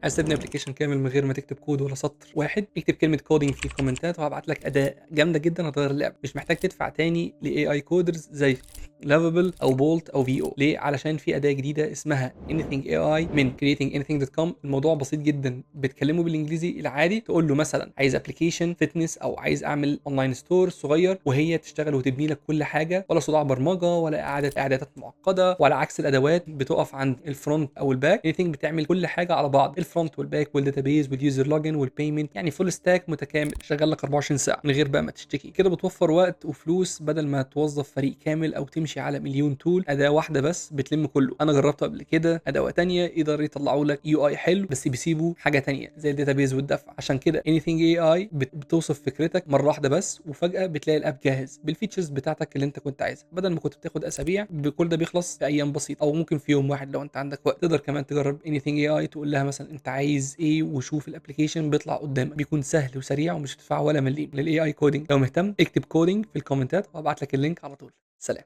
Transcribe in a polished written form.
عايز تبني ابلكيشن كامل من غير ما تكتب كود ولا سطر واحد، اكتب كلمه كودينج في الكومنتات وهبعت لك اداه جامده جدا هتغير اللعبه. مش محتاج تدفع تاني لاي اي كودرز زي لافابل او بولت او في او. ليه؟ علشان في اداه جديده اسمها anything AI من creatinganything.com. الموضوع بسيط جدا، بتكلمه بالانجليزي العادي، تقول له مثلا عايز ابلكيشن فتنس او عايز اعمل اونلاين ستور صغير، وهي تشتغل وتبني لك كل حاجه، ولا صداع برمجه ولا اعدادات معقده، ولا عكس الادوات بتقف عند الفرونت او الباك. anything بتعمل كل حاجه على بعض، الفرونت والباك والداتابيز واليوزر لوجن والبيمنت، يعني فول ستاك متكامل شغال لك 24 ساعه من غير بقى ما تشتكي. كده بتوفر وقت وفلوس بدل ما توظف فريق كامل او تمشي على مليون تول. اداه واحده بس بتلم كله. انا جربته قبل كده، ادوات تانية يقدر يطلعوا لك يو اي حلو بس بيسيبوا حاجه تانية زي الداتابيز والدفع. عشان كده anything AI بتوصف فكرتك مره واحده بس، وفجاه بتلاقي الاب جاهز بالفيتشرز بتاعتك اللي انت كنت عايزها، بدل ما كنت بتاخد اسابيع. بكل ده بيخلص في ايام بسيطه او ممكن في يوم واحد لو انت عندك وقت. تقدر كمان تجرب anything AI، تقول لها مثلا انت عايز ايه وشوف الابلكيشن بيطلع قدامك. بيكون سهل وسريع ومش هتدفع ولا مليم للاي اي كودينج. لو مهتم اكتب كودينج في الكومنتات وابعت لك اللينك على طول. سلام.